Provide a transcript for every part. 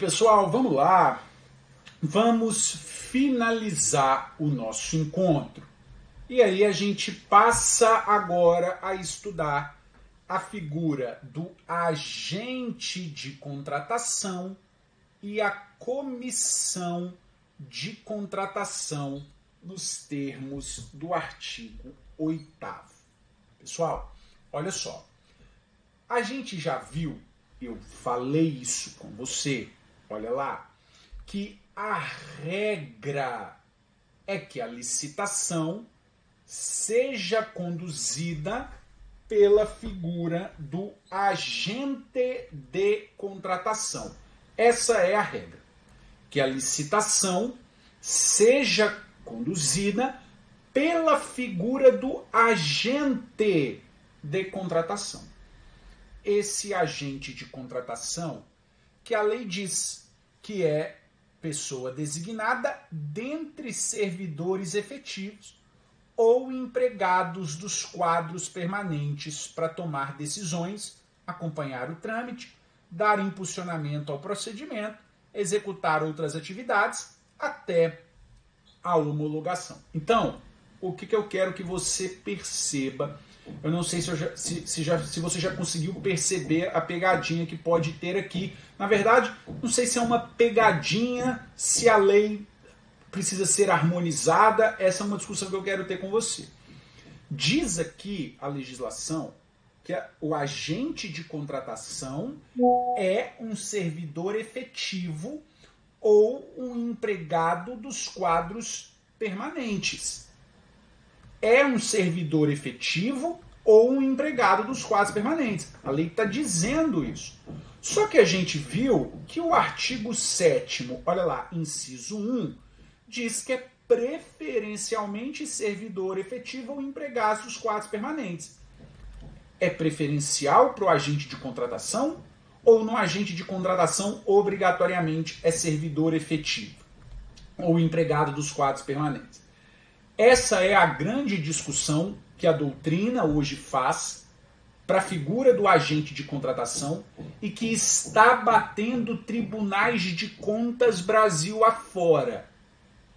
pessoal, vamos lá. Vamos finalizar o nosso encontro. E aí a gente passa agora a estudar a figura do agente de contratação e a comissão de contratação nos termos do artigo 8º. Pessoal, olha só. A gente já viu, eu falei isso com você, olha lá, que a regra é que a licitação seja conduzida pela figura do agente de contratação. Essa é a regra. Que a licitação seja conduzida pela figura do agente de contratação. Esse agente de contratação que a lei diz que é pessoa designada dentre servidores efetivos ou empregados dos quadros permanentes para tomar decisões, acompanhar o trâmite, dar impulsionamento ao procedimento, executar outras atividades até a homologação. Então, o que eu quero que você perceba, eu não sei se você já conseguiu perceber a pegadinha que pode ter aqui. Na verdade, não sei se é uma pegadinha, se a lei precisa ser harmonizada. Essa é uma discussão que eu quero ter com você. Diz aqui a legislação que o agente de contratação é um servidor efetivo ou um empregado dos quadros permanentes. É um servidor efetivo ou um empregado dos quadros permanentes. A lei está dizendo isso. Só que a gente viu que o artigo 7º, olha lá, inciso 1, diz que é preferencialmente servidor efetivo ou empregado dos quadros permanentes. É preferencial para o agente de contratação ou no agente de contratação obrigatoriamente é servidor efetivo ou empregado dos quadros permanentes? Essa é a grande discussão que a doutrina hoje faz para a figura do agente de contratação e que está batendo tribunais de contas Brasil afora,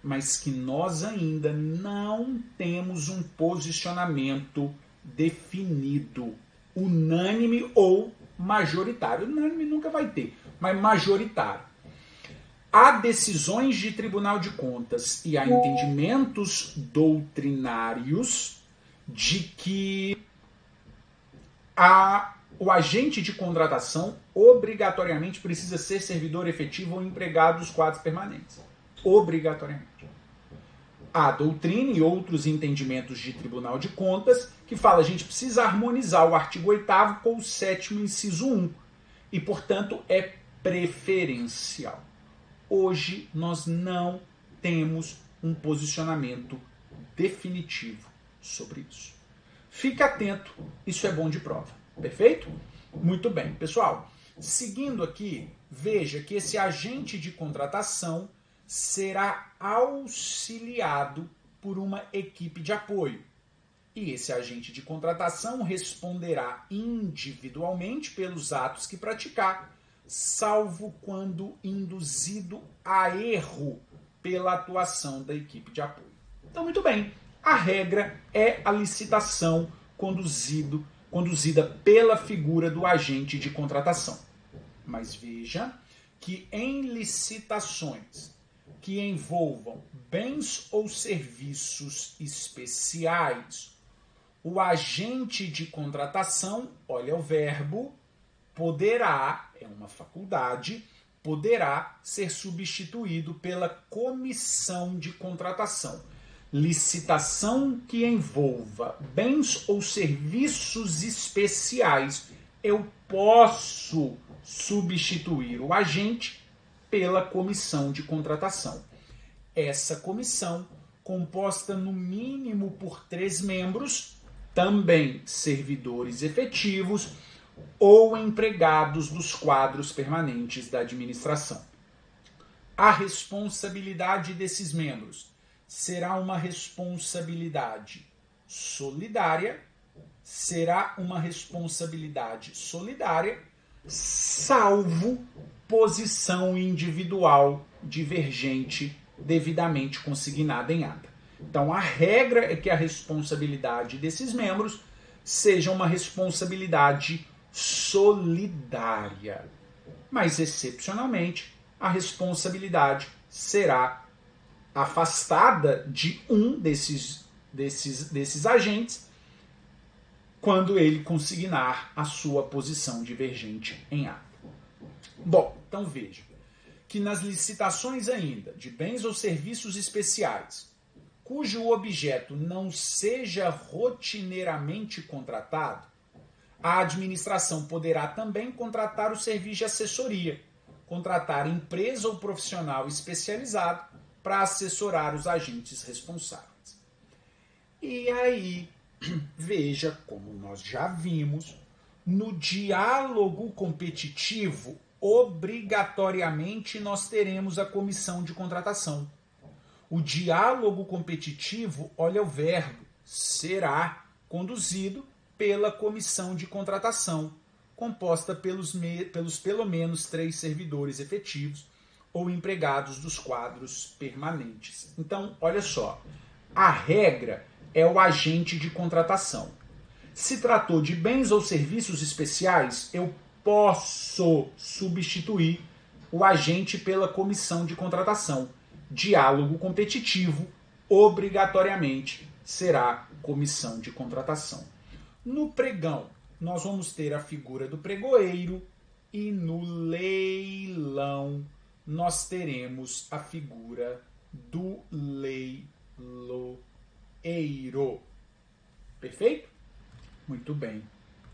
mas que nós ainda não temos um posicionamento definido, unânime ou majoritário. Unânime nunca vai ter, mas majoritário. Há decisões de Tribunal de Contas e há entendimentos doutrinários de que o agente de contratação obrigatoriamente precisa ser servidor efetivo ou empregado dos quadros permanentes. Obrigatoriamente. Há doutrina e outros entendimentos de Tribunal de Contas que fala que a gente precisa harmonizar o artigo 8º com o 7º inciso 1 e, portanto, é preferencial. Hoje nós não temos um posicionamento definitivo sobre isso. Fique atento, isso é bom de prova. Perfeito? Muito bem. Pessoal, seguindo aqui, veja que esse agente de contratação será auxiliado por uma equipe de apoio. E esse agente de contratação responderá individualmente pelos atos que praticar, salvo quando induzido a erro pela atuação da equipe de apoio. Então, muito bem, a regra é a licitação conduzida pela figura do agente de contratação. Mas veja que em licitações que envolvam bens ou serviços especiais, o agente de contratação, olha o verbo, poderá, é uma faculdade, poderá ser substituído pela comissão de contratação. Licitação que envolva bens ou serviços especiais, eu posso substituir o agente pela comissão de contratação. Essa comissão, composta no mínimo por 3 membros, também servidores efetivos ou empregados dos quadros permanentes da administração. A responsabilidade desses membros será uma responsabilidade solidária, salvo posição individual divergente devidamente consignada em ata. Então, a regra é que a responsabilidade desses membros seja uma responsabilidade solidária. Mas, excepcionalmente, a responsabilidade será afastada de um desses agentes quando ele consignar a sua posição divergente em ata. Bom, então veja que nas licitações ainda de bens ou serviços especiais, cujo objeto não seja rotineiramente contratado, a administração poderá também contratar o serviço de assessoria, contratar empresa ou profissional especializado para assessorar os agentes responsáveis. E aí, veja como nós já vimos, no diálogo competitivo, obrigatoriamente nós teremos a comissão de contratação. O diálogo competitivo, olha o verbo, será conduzido pela comissão de contratação, composta pelos pelo menos 3 servidores efetivos ou empregados dos quadros permanentes. Então, olha só, a regra é o agente de contratação. Se tratou de bens ou serviços especiais, eu posso substituir o agente pela comissão de contratação. Diálogo competitivo, obrigatoriamente, será comissão de contratação. No pregão, nós vamos ter a figura do pregoeiro e no leilão nós teremos a figura do leiloeiro. Perfeito? Muito bem.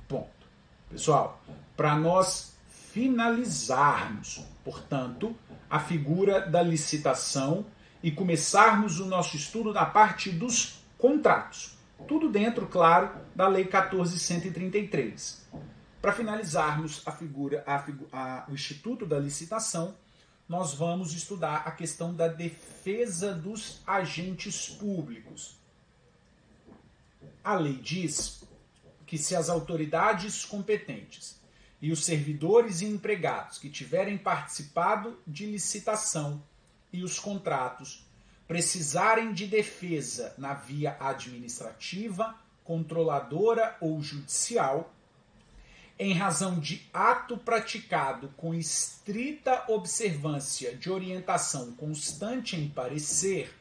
Ponto. Pessoal, para nós finalizarmos, portanto, a figura da licitação e começarmos o nosso estudo na parte dos contratos. Tudo dentro, claro, da Lei 14.133. Para finalizarmos o Instituto da Licitação, nós vamos estudar a questão da defesa dos agentes públicos. A lei diz que se as autoridades competentes e os servidores e empregados que tiverem participado de licitação e os contratos precisarem de defesa na via administrativa, controladora ou judicial, em razão de ato praticado com estrita observância de orientação constante em parecer,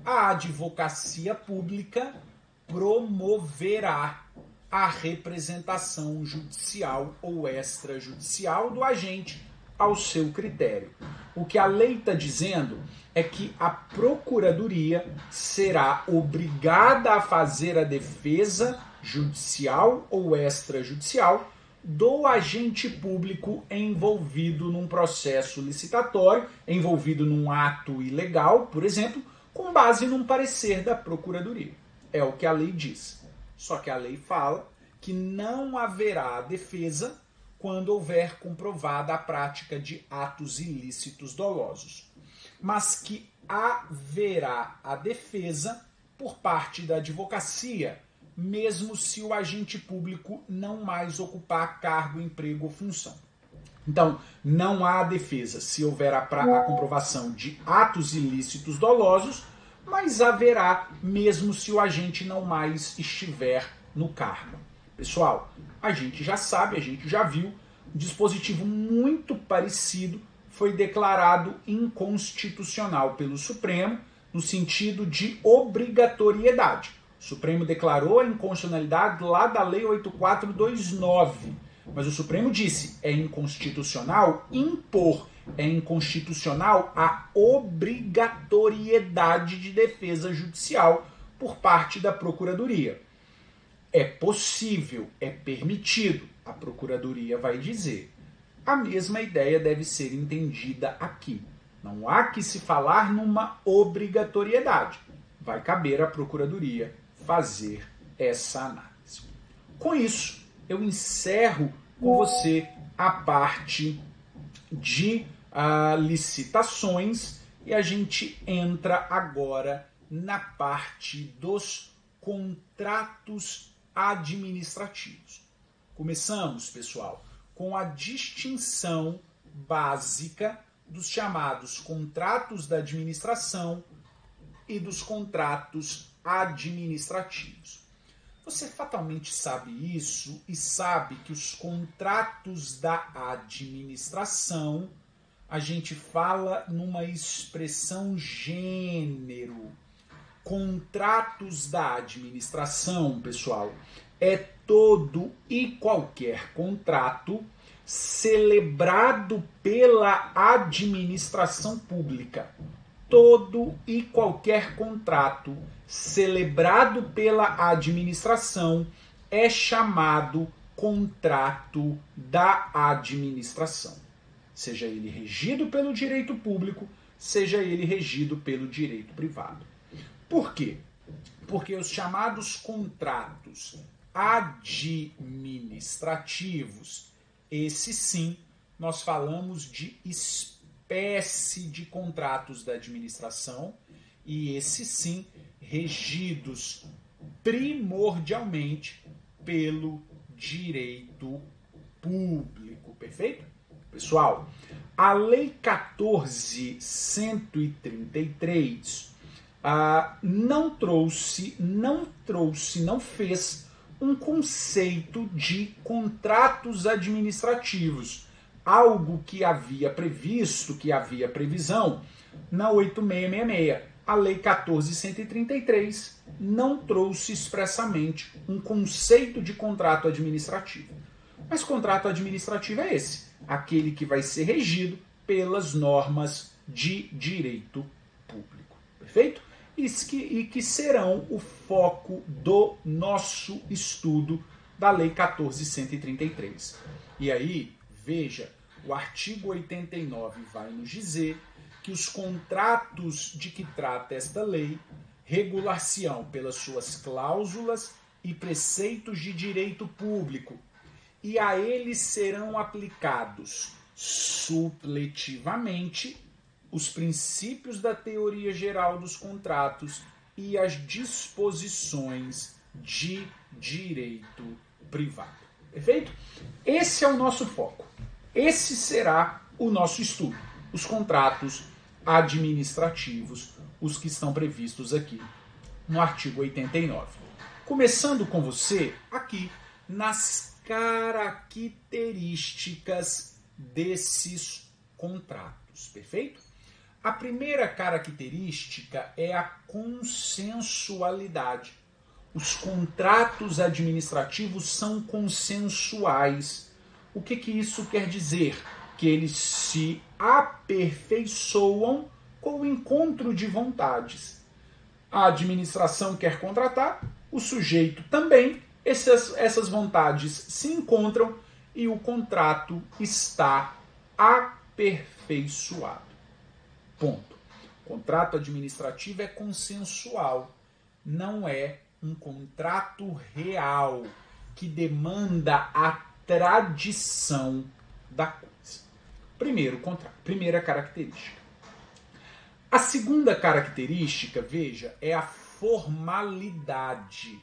a advocacia pública promoverá a representação judicial ou extrajudicial do agente ao seu critério. O que a lei está dizendo é que a Procuradoria será obrigada a fazer a defesa judicial ou extrajudicial do agente público envolvido num processo licitatório, envolvido num ato ilegal, por exemplo, com base num parecer da Procuradoria. É o que a lei diz. Só que a lei fala que não haverá defesa quando houver comprovada a prática de atos ilícitos dolosos, mas que haverá a defesa por parte da advocacia, mesmo se o agente público não mais ocupar cargo, emprego ou função. Então, não há defesa se houver a comprovação de atos ilícitos dolosos, mas haverá mesmo se o agente não mais estiver no cargo. Pessoal, a gente já sabe, a gente já viu, um dispositivo muito parecido foi declarado inconstitucional pelo Supremo no sentido de obrigatoriedade. O Supremo declarou a inconstitucionalidade lá da Lei 8429, mas o Supremo disse, é inconstitucional impor, é inconstitucional a obrigatoriedade de defesa judicial por parte da Procuradoria. É possível, é permitido, a Procuradoria vai dizer. A mesma ideia deve ser entendida aqui. Não há que se falar numa obrigatoriedade. Vai caber à Procuradoria fazer essa análise. Com isso, eu encerro com você a parte de licitações e a gente entra agora na parte dos contratos administrativos. Começamos, pessoal, com a distinção básica dos chamados contratos da administração e dos contratos administrativos. Você fatalmente sabe isso e sabe que os contratos da administração, a gente fala numa expressão gênero. Contratos da administração, pessoal, é todo e qualquer contrato celebrado pela administração pública. Todo e qualquer contrato celebrado pela administração é chamado contrato da administração. Seja ele regido pelo direito público, seja ele regido pelo direito privado. Por quê? Porque os chamados contratos administrativos, esse sim, nós falamos de espécie de contratos da administração, e esse sim, regidos primordialmente pelo direito público, perfeito? Pessoal, a Lei 14.133 não fez um conceito de contratos administrativos, algo que havia previsto, que havia previsão na 8666. A Lei 14.133 não trouxe expressamente um conceito de contrato administrativo. Mas contrato administrativo é esse, aquele que vai ser regido pelas normas de direito público. Perfeito? E que serão o foco do nosso estudo da Lei 14.133. E aí, veja, o artigo 89 vai nos dizer que os contratos de que trata esta lei regular-se-ão pelas suas cláusulas e preceitos de direito público, e a eles serão aplicados supletivamente os princípios da teoria geral dos contratos e as disposições de direito privado. Perfeito? Esse é o nosso foco. Esse será o nosso estudo. Os contratos administrativos, os que estão previstos aqui no artigo 89. Começando com você aqui nas características desses contratos. Perfeito? A primeira característica é a consensualidade. Os contratos administrativos são consensuais. O que isso quer dizer? Que eles se aperfeiçoam com o encontro de vontades. A administração quer contratar, o sujeito também, essas vontades se encontram e o contrato está aperfeiçoado. Ponto. O contrato administrativo é consensual, não é um contrato real que demanda a tradição da coisa. Primeiro contrato, primeira característica. A segunda característica, veja, é a formalidade.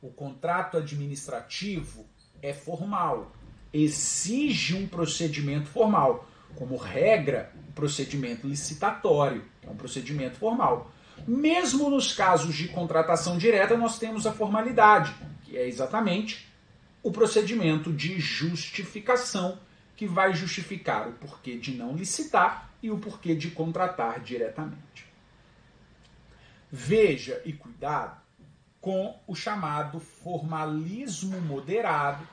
O contrato administrativo é formal, exige um procedimento formal. Como regra, o procedimento licitatório é um procedimento formal. Mesmo nos casos de contratação direta, nós temos a formalidade, que é exatamente o procedimento de justificação, que vai justificar o porquê de não licitar e o porquê de contratar diretamente. Veja e cuidado com o chamado formalismo moderado,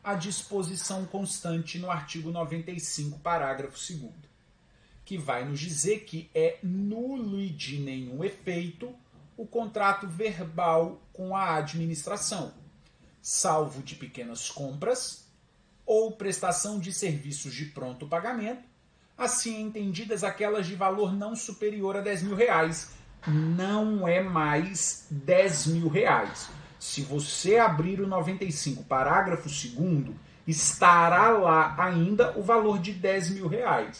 a disposição constante no artigo 95, parágrafo 2º, que vai nos dizer que é nulo e de nenhum efeito o contrato verbal com a administração, salvo de pequenas compras ou prestação de serviços de pronto pagamento, assim entendidas aquelas de valor não superior a R$10.000. Não é mais R$10.000. Se você abrir o 95, parágrafo 2º, estará lá ainda o valor de R$10.000.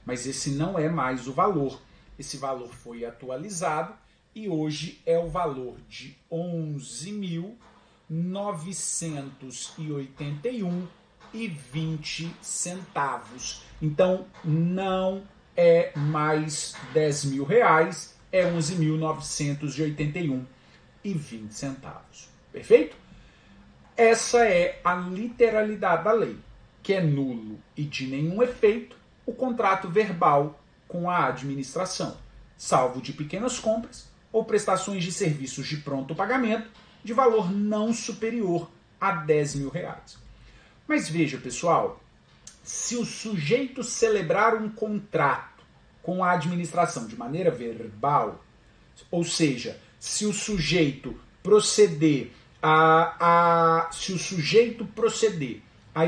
Mas esse não é mais o valor. Esse valor foi atualizado e hoje é o valor de R$11.981 Então, não é mais R$ 10.000, é R$ 11.981,20. Perfeito? Essa é a literalidade da lei, que é nulo e de nenhum efeito o contrato verbal com a administração, salvo de pequenas compras ou prestações de serviços de pronto pagamento de valor não superior a R$ 10.000. Mas veja, pessoal, se o sujeito celebrar um contrato com a administração de maneira verbal, ou seja, se o sujeito proceder à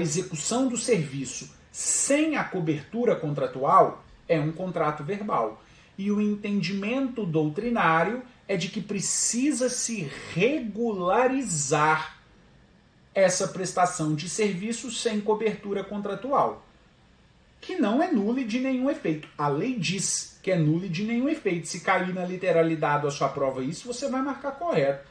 execução do serviço sem a cobertura contratual, é um contrato verbal. E o entendimento doutrinário é de que precisa se regularizar essa prestação de serviço sem cobertura contratual, que não é nula e de nenhum efeito. A lei diz que é nula e de nenhum efeito. Se cair na literalidade da sua prova isso, você vai marcar correto.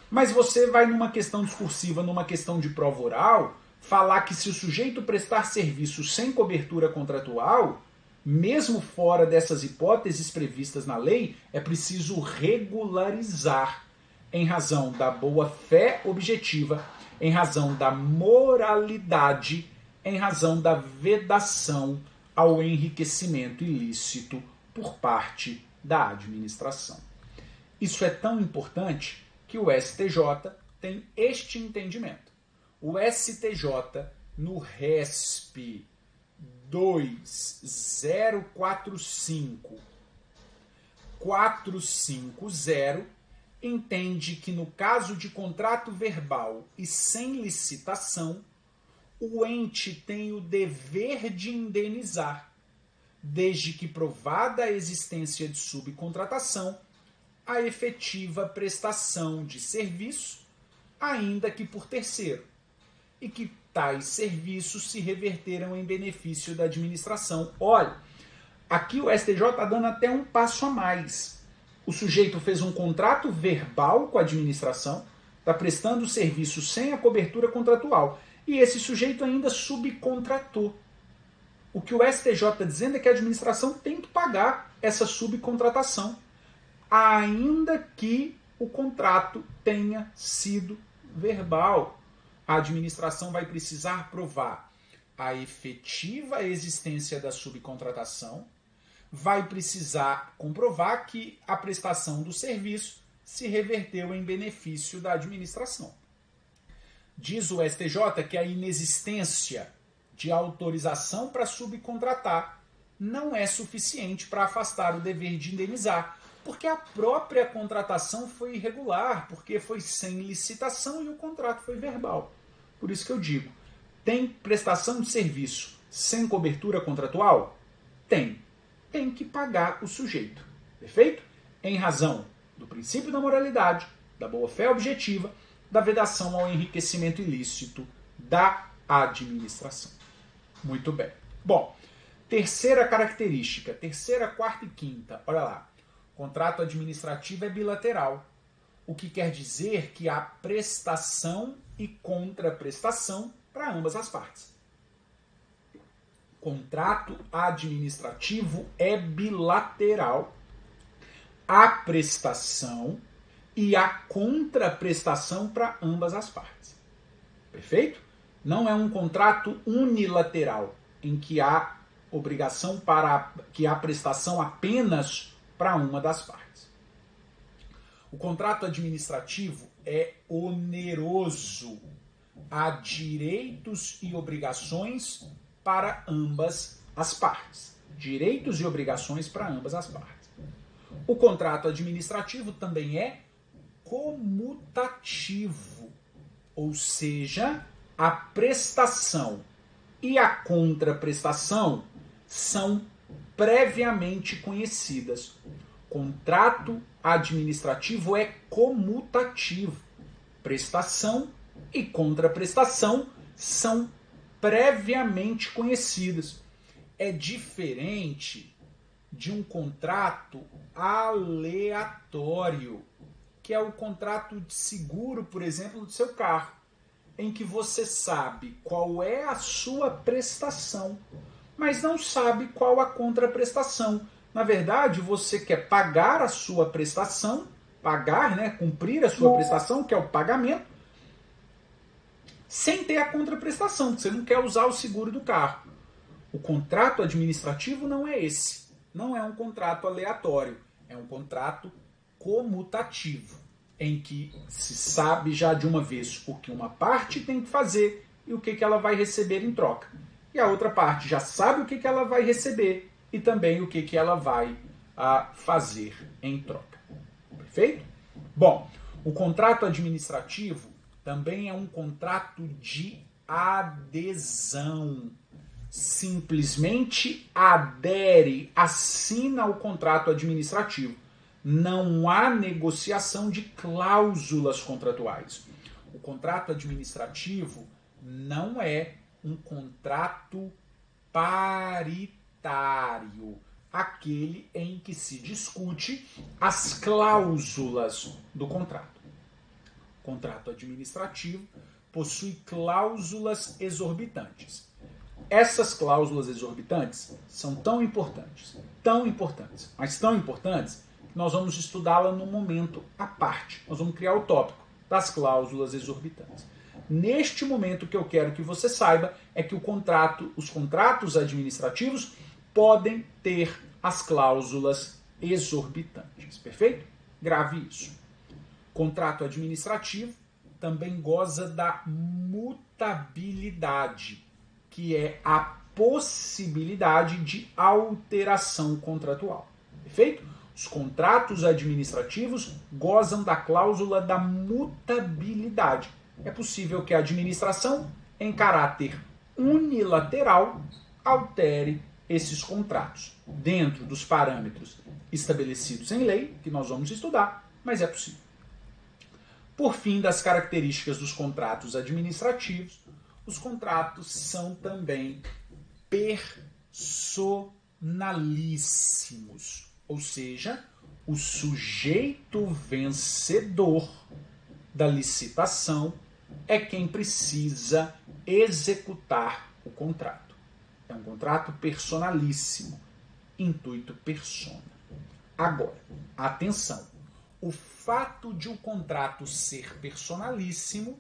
Mas você vai numa questão discursiva, numa questão de prova oral, falar que se o sujeito prestar serviço sem cobertura contratual, mesmo fora dessas hipóteses previstas na lei, é preciso regularizar em razão da boa-fé objetiva, em razão da moralidade, em razão da vedação ao enriquecimento ilícito por parte da administração. Isso é tão importante que o STJ tem este entendimento. O STJ, no RESP 2045450, entende que no caso de contrato verbal e sem licitação, o ente tem o dever de indenizar, desde que provada a existência de subcontratação, a efetiva prestação de serviço, ainda que por terceiro, e que tais serviços se reverteram em benefício da administração. Olha, aqui o STJ está dando até um passo a mais. O sujeito fez um contrato verbal com a administração, está prestando serviço sem a cobertura contratual, e esse sujeito ainda subcontratou. O que o STJ está dizendo é que a administração tem que pagar essa subcontratação, ainda que o contrato tenha sido verbal. A administração vai precisar provar a efetiva existência da subcontratação, vai precisar comprovar que a prestação do serviço se reverteu em benefício da administração. Diz o STJ que a inexistência de autorização para subcontratar não é suficiente para afastar o dever de indenizar, porque a própria contratação foi irregular, porque foi sem licitação e o contrato foi verbal. Por isso que eu digo, tem prestação de serviço sem cobertura contratual? Tem. Tem que pagar o sujeito. Perfeito? Em razão do princípio da moralidade, da boa-fé objetiva, da vedação ao enriquecimento ilícito da administração. Muito bem. Bom, terceira característica, terceira, quarta e quinta. Olha lá. Contrato administrativo é bilateral, o que quer dizer que há prestação e contraprestação para ambas as partes. Contrato administrativo é bilateral. Há prestação e há contraprestação para ambas as partes. Perfeito? Não é um contrato unilateral, em que há obrigação que há prestação apenas para uma das partes. O contrato administrativo é oneroso. Há direitos e obrigações para ambas as partes. Direitos e obrigações para ambas as partes. O contrato administrativo também é comutativo, ou seja, a prestação e a contraprestação são previamente conhecidas. Contrato administrativo é comutativo. Prestação e contraprestação são previamente conhecidas. É diferente de um contrato aleatório, que é o contrato de seguro, por exemplo, do seu carro. em que você sabe qual é a sua prestação, mas não sabe qual a contraprestação. Na verdade, você quer pagar a sua prestação, pagar, né, cumprir a sua prestação, que é o pagamento, sem ter a contraprestação, porque você não quer usar o seguro do carro. O contrato administrativo não é esse. Não é um contrato aleatório. É um contrato comutativo, em que se sabe já de uma vez o que uma parte tem que fazer e o que ela vai receber em troca. E a outra parte já sabe o que ela vai receber e também o que ela vai fazer em troca. Perfeito? Bom, o contrato administrativo também é um contrato de adesão. Simplesmente adere, assina o contrato administrativo. Não há negociação de cláusulas contratuais. O contrato administrativo não é um contrato paritário, aquele em que se discute as cláusulas do contrato. O contrato administrativo possui cláusulas exorbitantes. Essas cláusulas exorbitantes são tão importantes, mas tão importantes, que nós vamos estudá-la num momento à parte. Nós vamos criar o tópico das cláusulas exorbitantes. Neste momento, o que eu quero que você saiba é que os contratos administrativos podem ter as cláusulas exorbitantes. Perfeito? Grave isso. Contrato administrativo também goza da mutabilidade, que é a possibilidade de alteração contratual. Perfeito? Os contratos administrativos gozam da cláusula da mutabilidade. É possível que a administração, em caráter unilateral, altere esses contratos, dentro dos parâmetros estabelecidos em lei, que nós vamos estudar, mas é possível. Por fim, das características dos contratos administrativos, os contratos são também personalíssimos, ou seja, o sujeito vencedor da licitação é quem precisa executar o contrato. É um contrato personalíssimo, intuito persona. Agora, atenção, o fato de o contrato ser personalíssimo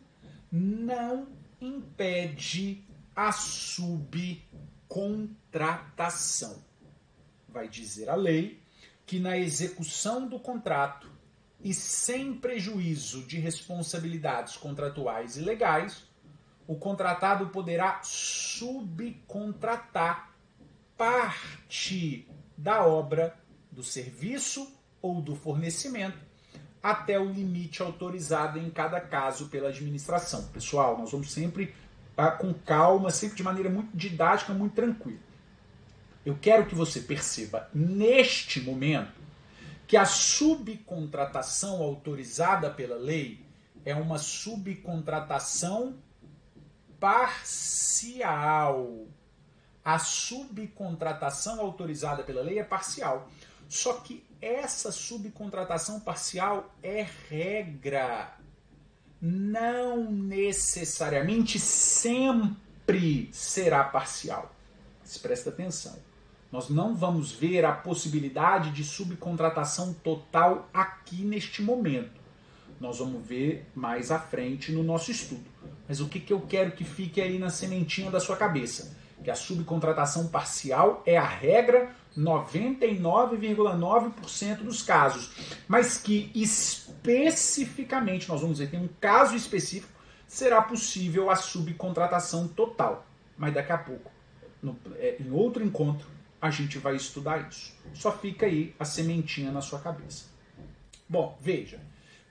não impede a subcontratação. Vai dizer a lei que na execução do contrato e sem prejuízo de responsabilidades contratuais e legais, o contratado poderá subcontratar parte da obra, do serviço ou do fornecimento até o limite autorizado em cada caso pela administração. Pessoal, nós vamos sempre com calma, sempre de maneira muito didática, muito tranquila. Eu quero que você perceba, neste momento, que a subcontratação autorizada pela lei é uma subcontratação parcial. A subcontratação autorizada pela lei é parcial. Só que essa subcontratação parcial é regra. Não necessariamente sempre será parcial. Mas presta atenção. Nós não vamos ver a possibilidade de subcontratação total aqui neste momento. Nós vamos ver mais à frente no nosso estudo. Mas o que eu quero que fique aí na sementinha da sua cabeça? Que a subcontratação parcial é a regra 99,9% dos casos. Mas que especificamente, nós vamos dizer, tem um caso específico, será possível a subcontratação total. Mas daqui a pouco, em outro encontro, a gente vai estudar isso. Só fica aí a sementinha na sua cabeça. Bom, veja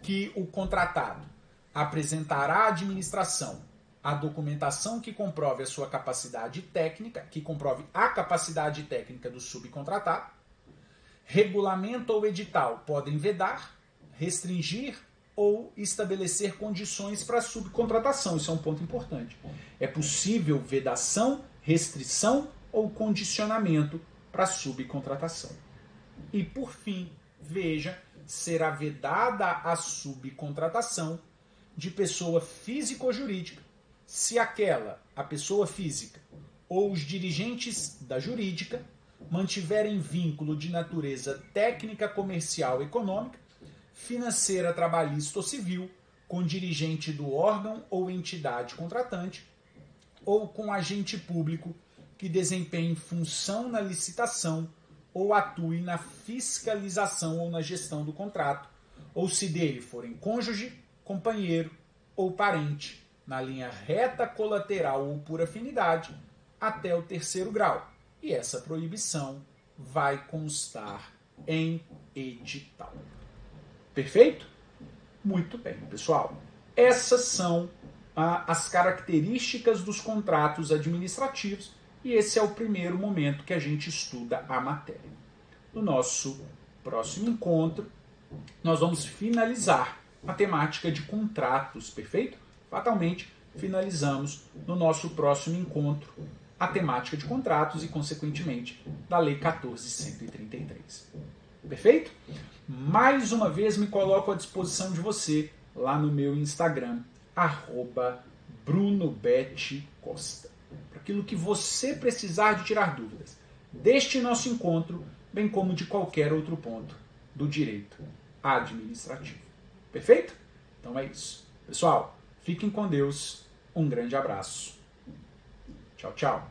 que o contratado apresentará à administração a documentação que comprove a sua capacidade técnica, que comprove a capacidade técnica do subcontratado. Regulamento ou edital podem vedar, restringir ou estabelecer condições para a subcontratação. Isso é um ponto importante. É possível vedação, restrição ou condicionamento para subcontratação. E, por fim, veja, será vedada a subcontratação de pessoa física ou jurídica se aquela, a pessoa física, ou os dirigentes da jurídica mantiverem vínculo de natureza técnica, comercial, econômica, financeira, trabalhista ou civil, com dirigente do órgão ou entidade contratante, ou com agente público que desempenhe função na licitação ou atue na fiscalização ou na gestão do contrato, ou se dele forem cônjuge, companheiro ou parente, na linha reta, colateral ou por afinidade, até o 3º grau. E essa proibição vai constar em edital. Perfeito? Muito bem, pessoal. Essas são as características dos contratos administrativos e esse é o primeiro momento que a gente estuda a matéria. No nosso próximo encontro, nós vamos finalizar a temática de contratos, perfeito? Fatalmente, finalizamos no nosso próximo encontro a temática de contratos e, consequentemente, da Lei 14.133. Perfeito? Mais uma vez me coloco à disposição de você lá no meu Instagram, @BrunoBetCosta. Para aquilo que você precisar de tirar dúvidas deste nosso encontro, bem como de qualquer outro ponto do direito administrativo. Perfeito? Então é isso. Pessoal, fiquem com Deus. Um grande abraço. Tchau, tchau.